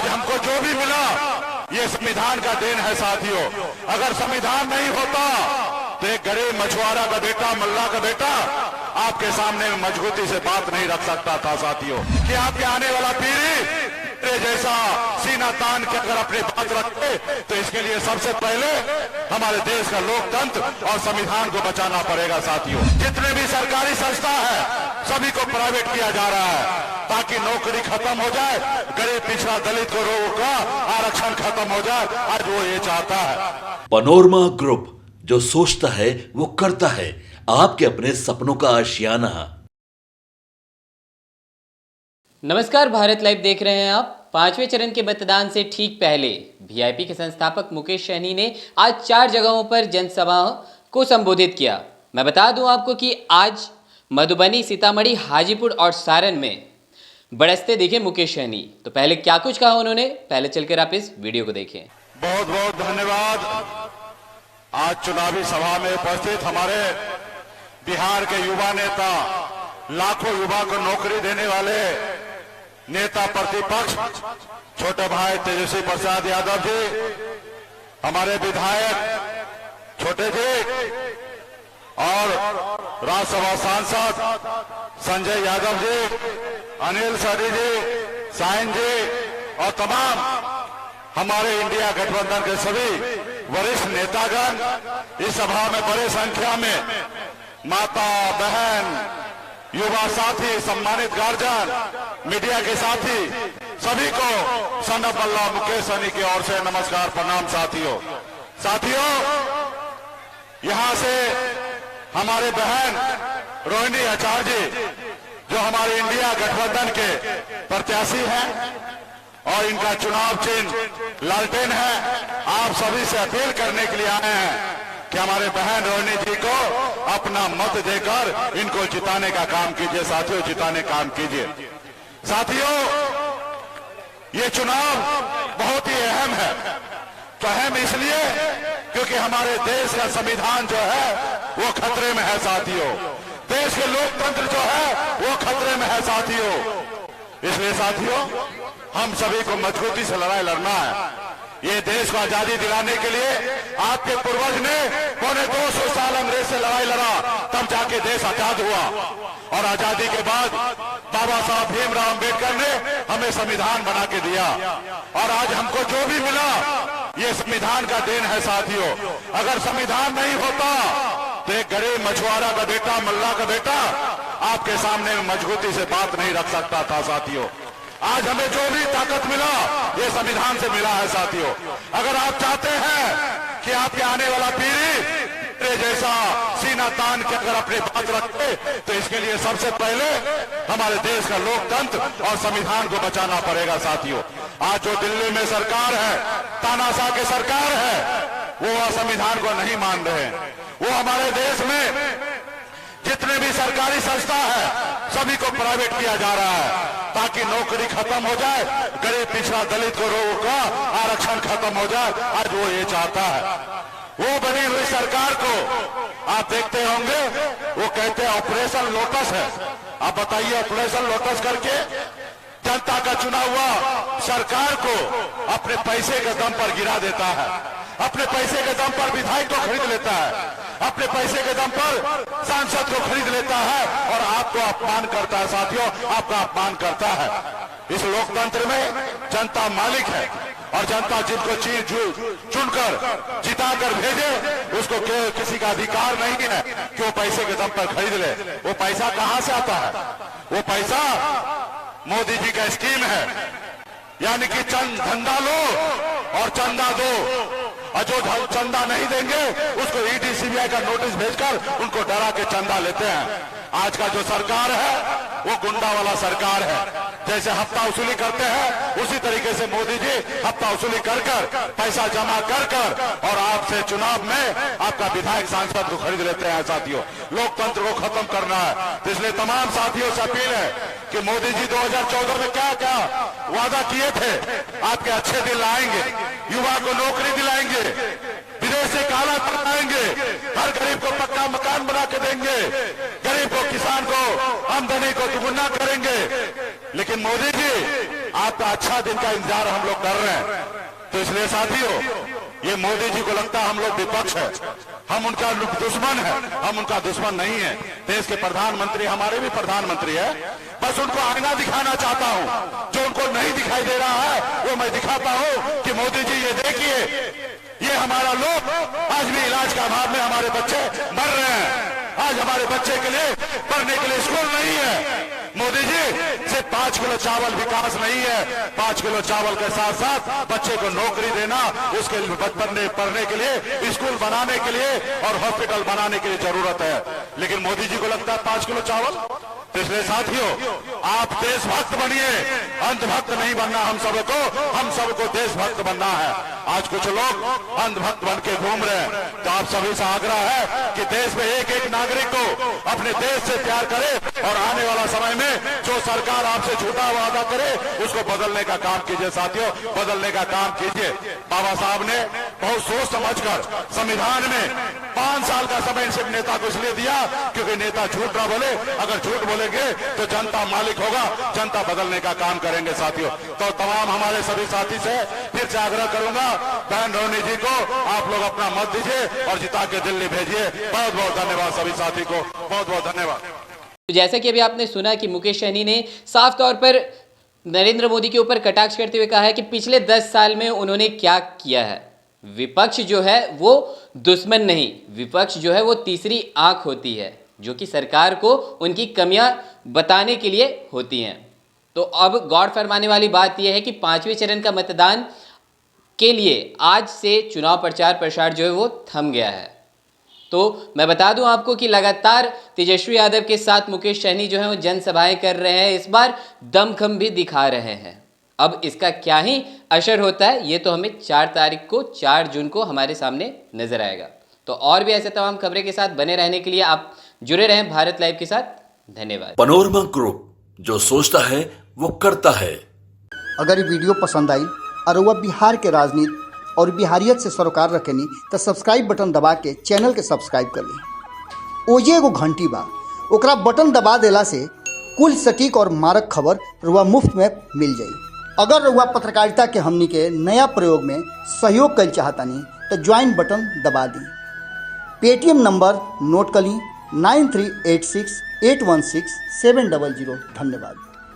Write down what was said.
आज हमको जो भी मिला ये संविधान का देन है साथियों। अगर संविधान नहीं होता तो एक गरीब मछुआरा का बेटा, मल्ला का बेटा आपके सामने मजबूती से बात नहीं रख सकता था साथियों। कि आपके आने वाला पीढ़ी जैसा सीना तान के अगर अपनी बात रखते तो इसके लिए सबसे पहले हमारे देश का लोकतंत्र और संविधान को बचाना पड़ेगा साथियों। जितने भी सरकारी संस्था है सभी को प्राइवेट किया जा रहा है ताकि नौकरी खत्म हो जाए, गरीब पिछड़ा दलित को रोग का आरक्षण खत्म हो जाए। आज वो ये चाहता है। पनोरमा ग्रुप, जो सोचता है वो करता है। आपके अपने सपनों का आशियाना। नमस्कार, भारत लाइव देख रहे हैं आप। पांचवें चरण के मतदान से ठीक पहले वीआईपी के संस्थापक मुकेश सहनी ने आज 4 जगहों पर जनसभाओं को संबोधित किया। मैं बता दूं आपको कि आज मधुबनी, सीतामढ़ी, हाजीपुर और सारण में बरसते दिखे मुकेश सहनी। तो पहले क्या कुछ कहा उन्होंने, पहले चलकर आप इस वीडियो को देखें। बहुत बहुत धन्यवाद। आज चुनावी सभा में उपस्थित हमारे बिहार के युवा नेता, लाखों युवा को नौकरी देने वाले नेता प्रतिपक्ष छोटे भाई तेजस्वी प्रसाद यादव जी, हमारे विधायक छोटे जी और राज्यसभा सांसद संजय यादव जी, अनिल सरी जी, साइन जी और तमाम हमारे इंडिया गठबंधन के सभी वरिष्ठ नेतागण इस सभा में बड़े संख्या में, माता बहन, युवा साथी, सम्मानित गार्जियन, मीडिया के साथी, सभी को सन ऑफ अल्लाह मुकेश सहनी की ओर से नमस्कार, प्रणाम साथियों। यहां से हमारे बहन रोहिणी आचार्य जी जो हमारे इंडिया गठबंधन के प्रत्याशी हैं और इनका चुनाव चिन्ह लालटेन है, आप सभी से अपील करने के लिए आए हैं कि हमारे बहन रोहिणी जी को अपना मत देकर इनको जिताने का काम कीजिए साथियों, जिताने का काम कीजिए साथियों। ये चुनाव बहुत ही अहम है। तो अहम इसलिए क्योंकि हमारे देश का संविधान जो है वो खतरे में है साथियों। देश के लोकतंत्र जो है वो खतरे में है साथियों। इसलिए साथियों हम सभी को मजबूती से लड़ाई लड़ना है। ये देश को आजादी दिलाने के लिए आपके पूर्वज ने पौने 200 साल अंग्रेज से लड़ाई लड़ा, तब जाके देश आजाद हुआ। और आजादी के बाद बाबा साहब भीमराव अम्बेडकर ने हमें संविधान बना के दिया और आज हमको जो भी मिला ये संविधान का देन है साथियों। अगर संविधान नहीं होता तो एक गरीब मछुआरा का बेटा, मल्ला का बेटा आपके सामने मजबूती से बात नहीं रख सकता था साथियों। आज हमें जो भी ताकत मिला ये संविधान से मिला है साथियों। अगर आप चाहते हैं कि आपके आने वाला पीढ़ी जैसा सीना तान के अगर अपनी बात रखते तो इसके लिए सबसे पहले हमारे देश का लोकतंत्र और संविधान को बचाना पड़ेगा साथियों। आज जो दिल्ली में सरकार है, तानाशाह की सरकार है, वो संविधान को नहीं मान रहे हैं। वो हमारे देश में जितने भी सरकारी संस्था है सभी को प्राइवेट किया जा रहा है ताकि नौकरी खत्म हो जाए, गरीब पिछड़ा दलित को रोग का आरक्षण खत्म हो जाए। आज वो ये चाहता है। वो बनी हुई सरकार को आप देखते होंगे, वो कहते हैं ऑपरेशन लोटस है। आप बताइए, ऑपरेशन लोटस करके जनता का चुना हुआ सरकार को अपने पैसे के दम पर गिरा देता है, अपने पैसे के दम पर विधायक को खरीद लेता है, अपने पैसे के दम पर सांसद को खरीद लेता है और आपको अपमान करता है साथियों, आपका अपमान करता है। इस लोकतंत्र में जनता मालिक है और जनता जिनको चुनकर जिताकर भेजे उसको किसी का अधिकार नहीं है कि वो पैसे के दम पर खरीद ले। वो पैसा कहां से आता है? वो पैसा मोदी जी का स्कीम है, यानी कि धंधा लो और चंदा दो, और जो चंदा नहीं देंगे उसको ईडी सीबीआई का नोटिस भेजकर उनको डरा के चंदा लेते हैं। आज का जो सरकार है वो गुंडा वाला सरकार है। जैसे हफ्ता वसूली करते हैं उसी तरीके से मोदी जी हफ्ता वसूली कर पैसा जमा कर और आपसे चुनाव में आपका विधायक सांसद को खरीद लेते हैं साथियों। लोकतंत्र को खत्म करना है। तो इसलिए तमाम साथियों से अपील है कि मोदी जी 2014 में क्या क्या वादा किए थे, आपके अच्छे दिन लाएंगे, युवा को नौकरी दिलाएंगे, विदेश से काला धन लाएंगे, हर गरीब को पक्का मकान बना के देंगे, गरीब को, किसान को आमदनी को दुगुना करेंगे। लेकिन मोदी जी आपका अच्छा दिन का इंतजार हम लोग कर रहे हैं। तो इसलिए साथियों, ये मोदी जी को लगता है हम लोग विपक्ष है, हम उनका दुश्मन है। हम उनका दुश्मन नहीं है। देश के प्रधानमंत्री हमारे भी प्रधानमंत्री है। बस उनको आईना दिखाना चाहता हूं। जो उनको नहीं दिखाई दे रहा है वो मैं दिखाता हूं कि मोदी जी ये देखिए, ये हमारा लोग आज भी इलाज का अभाव में हमारे बच्चे मर रहे हैं। आज हमारे बच्चे के लिए पढ़ने के लिए स्कूल नहीं है। मोदी जी सिर्फ 5 किलो चावल विकास नहीं है। 5 किलो चावल के साथ साथ बच्चे को नौकरी देना, उसके पढ़ने के लिए स्कूल बनाने के लिए और हॉस्पिटल बनाने के लिए जरूरत है। लेकिन मोदी जी को लगता है 5 किलो चावल। तो इसलिए साथियों, आप देशभक्त बनिए, अंधभक्त नहीं बनना। हम सबको देशभक्त बनना है। आज कुछ लोग अंधभक्त बन के घूम रहे हैं। तो आप सभी से आग्रह है कि देश में एक एक नागरिक को अपने देश से प्यार करे और आने वाला समय में जो सरकार आपसे झूठा वादा करे उसको बदलने का काम कीजिए। साथियों, बदलने का काम कीजिए। बाबा साहब ने बहुत सोच समझकर संविधान में 5 साल का समय सिर्फ नेता को इसलिए दिया क्योंकि नेता झूठ ना बोले। अगर झूठ बोलेंगे तो जनता मालिक होगा, जनता बदलने का काम करेंगे। साथियों, तो तमाम हमारे सभी साथी से फिर से आग्रह करूंगा, बहन रोहिणी जी को आप लोग अपना मत दीजिए और जिता के दिल्ली भेजिए। बहुत बहुत धन्यवाद सभी साथी को, बहुत बहुत धन्यवाद। तो जैसा कि अभी आपने सुना कि मुकेश सहनी ने साफ तौर पर नरेंद्र मोदी के ऊपर कटाक्ष करते हुए कहा है कि पिछले 10 साल में उन्होंने क्या किया है। विपक्ष जो है वो दुश्मन नहीं, विपक्ष जो है वो तीसरी आंख होती है, जो कि सरकार को उनकी कमियां बताने के लिए होती हैं। तो अब गौर फरमाने वाली बात यह है कि 5वें चरण का मतदान के लिए आज से चुनाव प्रचार प्रसार जो है वो थम गया है। तो मैं बता दूं आपको कि लगातार तेजस्वी यादव के साथ मुकेश सहनी जो है वो जनसभाएं कर रहे हैं, इस बार दमखम भी दिखा रहे हैं। अब इसका क्या ही असर होता है ये तो हमें 4 जून को हमारे सामने नजर आएगा। तो और भी ऐसे तमाम खबरें के साथ बने रहने के लिए आप जुड़े रहें भारत लाइव के साथ। धन्यवाद। पनोरमा ग्रुप, जो सोचता है वो करता है। अगर ये वीडियो पसंद आई और वह बिहार के राजनीति और बिहारियत से सरोकार रखेनी तो सब्सक्राइब बटन दबा के चैनल के सब्सक्राइब कर ली। ओजे एगो घंटी बा, ओकरा बटन दबा देला से कुल सटीक और मारक खबर रुआ मुफ्त में मिल जाई। अगर रुआ पत्रकारिता के हमनी के नया प्रयोग में सहयोग कर चाहतानी तो ज्वाइन बटन दबा दी। पेटीएम नंबर नोट कर ली 9386816700। धन्यवाद।